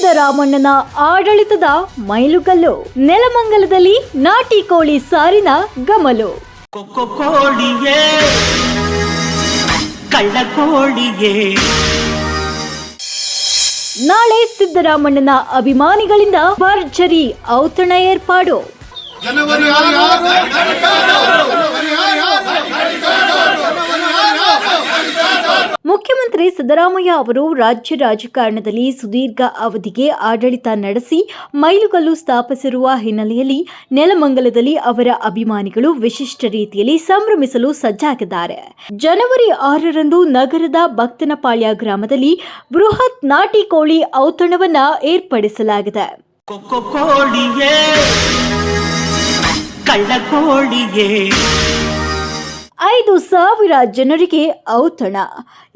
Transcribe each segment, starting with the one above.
ಸಿದ್ದರಾಮಣ್ಣನ ಆಡಳಿತದ ಮೈಲುಗಲ್ಲು. ನೆಲಮಂಗಲದಲ್ಲಿ ನಾಟಿ ಕೋಳಿ ಸಾರಿನ ಗಮಲು. ಕೋಳಿಯೇ ಕಳ್ಳ ಕೋಳಿಯೇ. ನಾಳೆ ಸಿದ್ದರಾಮಣ್ಣನ ಅಭಿಮಾನಿಗಳಿಂದ ಭರ್ಜರಿ ಔತಣ ಏರ್ಪಾಡು. ಮುಖ್ಯಮಂತ್ರಿ ಸಿದ್ದರಾಮಯ್ಯ ಅವರು ರಾಜ್ಯ ರಾಜಕಾರಣದಲ್ಲಿ ಸುದೀರ್ಘ ಅವಧಿಗೆ ಆಡಳಿತ ನಡೆಸಿ ಮೈಲುಗಲ್ಲು ಸ್ಥಾಪಿಸಿರುವ ಹಿನ್ನೆಲೆಯಲ್ಲಿ ನೆಲಮಂಗಲದಲ್ಲಿ ಅವರ ಅಭಿಮಾನಿಗಳು ವಿಶಿಷ್ಟ ರೀತಿಯಲ್ಲಿ ಸಂಭ್ರಮಿಸಲು ಸಜ್ಜಾಗಿದ್ದಾರೆ. ಜನವರಿ 6ರಂದು ನಗರದ ಭಕ್ತನಪಾಳ್ಯ ಗ್ರಾಮದಲ್ಲಿ ಬೃಹತ್ ನಾಟಿ ಕೋಳಿ ಔತಣವನ್ನ ಏರ್ಪಡಿಸಲಾಗಿದೆ. ಕೋಳಿಯೇ ಕಳ್ಳ ಕೋಳಿಯೇ. 5,000 ಜನರಿಗೆ ಔತಣ,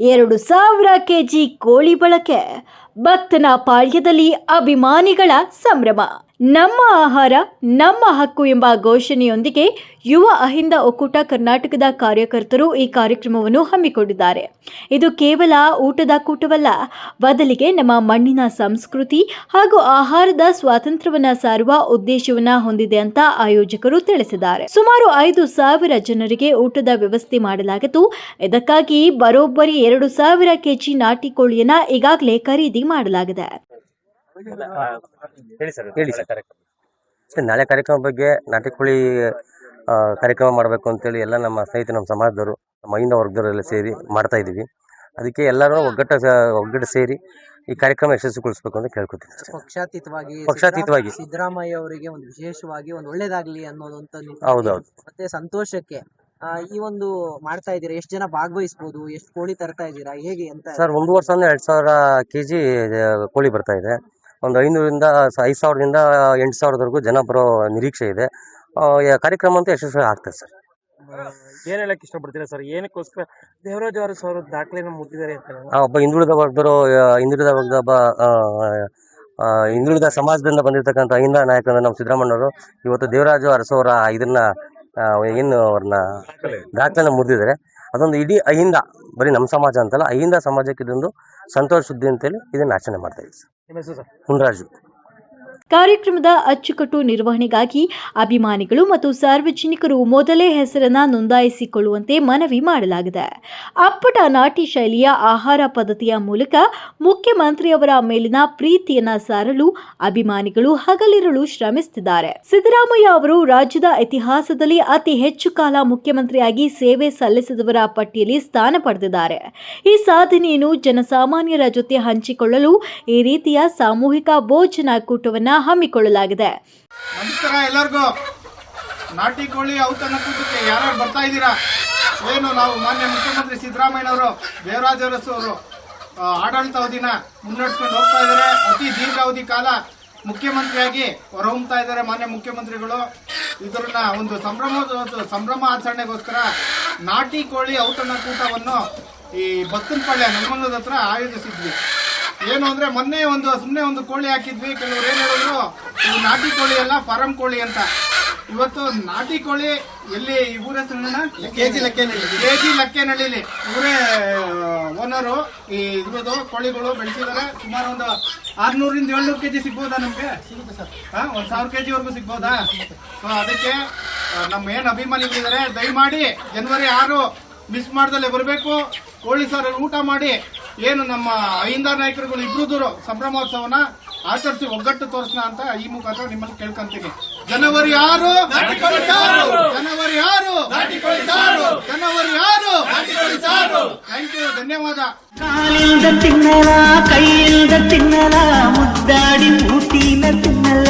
2,000 ಕೆಜಿ ಕೋಳಿ ಬಳಕೆ. ಭಕ್ತನಪಾಳ್ಯದಲ್ಲಿ ಅಭಿಮಾನಿಗಳ ಸಂಭ್ರಮ. ನಮ್ಮ ಆಹಾರ ನಮ್ಮ ಹಕ್ಕು ಎಂಬ ಘೋಷಣೆಯೊಂದಿಗೆ ಯುವ ಅಹಿಂದ ಒಕ್ಕೂಟ ಕರ್ನಾಟಕದ ಕಾರ್ಯಕರ್ತರು ಈ ಕಾರ್ಯಕ್ರಮವನ್ನು ಹಮ್ಮಿಕೊಂಡಿದ್ದಾರೆ. ಇದು ಕೇವಲ ಊಟದ ಕೂಟವಲ್ಲ, ಬದಲಿಗೆ ನಮ್ಮ ಮಣ್ಣಿನ ಸಂಸ್ಕೃತಿ ಹಾಗೂ ಆಹಾರದ ಸ್ವಾತಂತ್ರ್ಯವನ್ನ ಸಾರುವ ಉದ್ದೇಶವನ್ನ ಹೊಂದಿದೆ ಅಂತ ಆಯೋಜಕರು ತಿಳಿಸಿದ್ದಾರೆ. ಸುಮಾರು 5,000 ಜನರಿಗೆ ಊಟದ ವ್ಯವಸ್ಥೆ ಮಾಡಲಾಗಿದ್ದು, ಇದಕ್ಕಾಗಿ ಬರೋಬ್ಬರಿ 2,000 ಕೆಜಿ ನಾಟಿ ಕೋಳಿಯನ್ನ ಈಗಾಗಲೇ ಖರೀದಿ ಮಾಡಲಾಗಿದೆ. ನಾಳೆ ಕಾರ್ಯಕ್ರಮ ಬಗ್ಗೆ ನಾಟಿ ಕೋಳಿ ಕಾರ್ಯಕ್ರಮ ಮಾಡಬೇಕು ಅಂತೇಳಿ ಎಲ್ಲ ನಮ್ಮ ಸ್ನೇಹಿತರು, ನಮ್ಮ ಸಮಾಜದವರು, ನಮ್ಮ ಅಹಿಂದ ವರ್ಗದವರೆಲ್ಲ ಸೇರಿ ಮಾಡ್ತಾ ಇದ್ದೀವಿ. ಅದಕ್ಕೆ ಎಲ್ಲರೂ ಒಗ್ಗಟ್ಟು ಸೇರಿ ಈ ಕಾರ್ಯಕ್ರಮ ಯಶಸ್ವಿಗೊಳಿಸಬೇಕು ಅಂತ ಕೇಳ್ಕೊತೀನಿ. ಪಕ್ಷಾತೀತವಾಗಿ ಸಿದ್ದರಾಮಯ್ಯ ಅವರಿಗೆ ಒಂದು ವಿಶೇಷವಾಗಿ ಒಂದು ಒಳ್ಳೇದಾಗ್ಲಿ ಅನ್ನೋದಂತ ಹೌದೌದು. ಮತ್ತೆ ಸಂತೋಷಕ್ಕೆ ಈ ಒಂದು ಮಾಡ್ತಾ ಇದ್ದೀರಾ. ಎಷ್ಟು ಜನ ಭಾಗವಹಿಸಬಹುದು, ಎಷ್ಟು ಕೋಳಿ ತರ್ತಾ ಇದ್ದೀರಾ, ಹೇಗೆ ಅಂತ? ಸರ್, 1 ವರ್ಷದಿಂದ 2,000 ಕೆಜಿ ಕೋಳಿ ಬರ್ತಾ ಇದೆ. ಒಂದು 500ರಿಂದ 5,000ದಿಂದ 8,000ವರೆಗೂ ಜನ ಬರೋ ನಿರೀಕ್ಷೆ ಇದೆ. ಕಾರ್ಯಕ್ರಮ ಅಂತ ಯಶಸ್ವಿ ಆಗ್ತದೆ ಸರ್. ಏನ್ ಹೇಳಕ್ ಇಷ್ಟಪಡ್ತೀರಾ ಸರ್? ಏನಕ್ಕೋಸ್ಕರ ದೇವರಾಜ ಅರಸು ಅವರು ದಾಖಲೆಯನ್ನು ಮುಟ್ಟಿದ್ದಾರೆ ಅಂತ? ಒಬ್ಬ ಹಿಂದುಳಿದ ಸಮಾಜದಿಂದ ಬಂದಿರತಕ್ಕಂಥ ಅಹಿಂದ ನಾಯಕರಾದ ನಮ್ಮ ಸಿದ್ದರಾಮಣ್ಣವರು ಇವತ್ತು ದೇವರಾಜ ಅರಸವರ ಇದನ್ನ ಅವ್ರನ್ನ ದಾಖಲೆನ ಮುರಿದಿದ್ದಾರೆ. ಅದೊಂದು ಇಡೀ ಅಹಿಂದ, ಬರೀ ನಮ್ಮ ಸಮಾಜ ಅಂತಲ್ಲ, ಅಹಿಂದ ಸಮಾಜಕ್ಕೆ ಇದೊಂದು ಸಂತೋಷ ಸುದ್ದಿ ಅಂತೇಳಿ ಇದನ್ನ ಆಚರಣೆ ಮಾಡ್ತಾ ಇದ್ದೀವಿ ಸರ್. ಹುನ್ರಾಜು. ಕಾರ್ಯಕ್ರಮದ ಅಚ್ಚುಕಟ್ಟು ನಿರ್ವಹಣೆಗಾಗಿ ಅಭಿಮಾನಿಗಳು ಮತ್ತು ಸಾರ್ವಜನಿಕರು ಮೊದಲೇ ಹೆಸರನ್ನ ನೋಂದಾಯಿಸಿಕೊಳ್ಳುವಂತೆ ಮನವಿ ಮಾಡಲಾಗಿದೆ. ಅಪ್ಪಟ ನಾಟಿ ಶೈಲಿಯ ಆಹಾರ ಪದ್ಧತಿಯ ಮೂಲಕ ಮುಖ್ಯಮಂತ್ರಿಯವರ ಮೇಲಿನ ಪ್ರೀತಿಯನ್ನ ಸಾರಲು ಅಭಿಮಾನಿಗಳು ಹಗಲಿರುಳು ಶ್ರಮಿಸುತ್ತಿದ್ದಾರೆ. ಸಿದ್ದರಾಮಯ್ಯ ಅವರು ರಾಜ್ಯದ ಇತಿಹಾಸದಲ್ಲಿ ಅತಿ ಹೆಚ್ಚು ಕಾಲ ಮುಖ್ಯಮಂತ್ರಿಯಾಗಿ ಸೇವೆ ಸಲ್ಲಿಸಿದವರ ಪಟ್ಟಿಯಲ್ಲಿ ಸ್ಥಾನ ಪಡೆದಿದ್ದಾರೆ. ಈ ಸಾಧನೆಯನ್ನು ಜನಸಾಮಾನ್ಯರ ಜೊತೆ ಹಂಚಿಕೊಳ್ಳಲು ಈ ರೀತಿಯ ಸಾಮೂಹಿಕ ಭೋಜನ ಕೂಟವನ್ನ ಹಮ್ಮಿಕೊಳ್ಳಲಾಗಿದೆ. ನಮಸ್ಕಾರ ಎಲ್ಲರಿಗೂ. ನಾಟಿ ಕೋಳಿ ಔತಣ ಕೂಟಕ್ಕೆ ಯಾರ್ಯಾರು ಬರ್ತಾ ಇದ್ದೀರಾ? ಏನು ನಾವು ಮಾನ್ಯ ಮುಖ್ಯಮಂತ್ರಿ ಸಿದ್ದರಾಮಯ್ಯನವರು, ದೇವರಾಜ ಅರಸು ಅವರು ಆಡಳಿತಾವಧಿನ ಮುನ್ನಡೆಸ್ಕೊಂಡು ಹೋಗ್ತಾ ಇದ್ದಾರೆ. ಅತಿ ದೀರ್ಘಾವಧಿ ಕಾಲ ಮುಖ್ಯಮಂತ್ರಿಯಾಗಿ ಹೊರಹೊಮ್ತಾ ಇದ್ದಾರೆ ಮಾನ್ಯ ಮುಖ್ಯಮಂತ್ರಿಗಳು. ಇದನ್ನ ಒಂದು ಸಂಭ್ರಮ ಆಚರಣೆಗೋಸ್ಕರ ನಾಟಿ ಕೋಳಿ ಔತಣ ಕೂಟವನ್ನು ಈ ಭಕ್ತನಪಾಳ್ಯ ನೆಲಮಂಗಲದ ಹತ್ರ ಆಯೋಜಿಸಿದ್ವಿ. ಏನು ಅಂದ್ರೆ ಮೊನ್ನೆ ಸುಮ್ಮನೆ ಒಂದು ಕೋಳಿ ಹಾಕಿದ್ವಿ. ಕೆಲವರು ಏನ್ ಹೇಳಿದ್ರು, ಇದು ನಾಟಿ ಕೋಳಿ ಅಲ್ಲ, ಫಾರಂ ಕೋಳಿ ಅಂತ. ಇವತ್ತು ನಾಟಿ ಕೋಳಿ ಎಲ್ಲಿ ಊರ ಹೆಸರು ಕೆಜಿ ಲಕ್ಕೇನಹಳ್ಳಿ, ಇವರೇ ಓನರು. ಈ ಇದ್ರದ್ದು ಕೋಳಿಗಳು ಬೆಳೆಸಿದ್ದಾರೆ. ಸುಮಾರು ಒಂದು 600ರಿಂದ 700 ಕೆಜಿ ಸಿಗ್ಬೋದಾ ನಮ್ಗೆ? ಒಂದ್ 1000 ಕೆಜಿವರೆಗೂ ಸಿಗ್ಬೋದಾ? ಅದಕ್ಕೆ ನಮ್ಮ ಏನ್ ಅಭಿಮಾನಿಗಳಿದ್ದಾರೆ, ದಯಮಾಡಿ ಜನವರಿ 6 ಮಿಸ್ ಮಾಡ್ದಲ್ಲೇ ಬರಬೇಕು. ಕೋಳಿ ಸಾರಲ್ಲಿ ಊಟ ಮಾಡಿ ಏನು ನಮ್ಮ ಅಹಿಂದ ನಾಯಕರುಗಳು ಇಬ್ರು ಸಂಭ್ರಮೋತ್ಸವನ ಆಚರಿಸಿ ಒಗ್ಗಟ್ಟು ತೋರಿಸೋಣ ಅಂತ ಈ ಮುಖಾಂತರ ನಿಮ್ಮಲ್ಲಿ ಕೇಳ್ಕೊಂತೀನಿ. ಜನವರಿ 6 ಥ್ಯಾಂಕ್ ಯು, ಧನ್ಯವಾದ. ಕಾಲಿಲ್ದ ತಿನ್ನಲ, ಕೈಯಿಲ್ದ ತಿನ್ನಲ, ಮುದ್ದಾಡಿ ಊಟಿನ ತಿನ್ನಲ.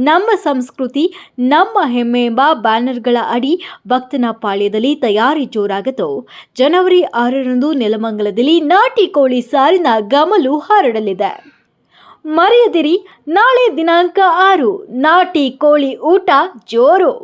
ನಮ್ಮ ಸಂಸ್ಕೃತಿ ನಮ್ಮ ಹೆಮ್ಮೆ ಎಂಬ ಬ್ಯಾನರ್ಗಳ ಅಡಿ ಭಕ್ತನಪಾಳ್ಯದಲ್ಲಿ ತಯಾರಿ ಜೋರಾಗಿತ್ತು. ಜನವರಿ 6ರಂದು ನೆಲಮಂಗಲದಲ್ಲಿ ನಾಟಿ ಕೋಳಿ ಸಾರಿನ ಗಮಲು ಹರಡಲಿದೆ. ಮರೆಯದಿರಿ, ನಾಳೆ ದಿನಾಂಕ 6 ನಾಟಿ ಕೋಳಿ ಊಟ ಜೋರು.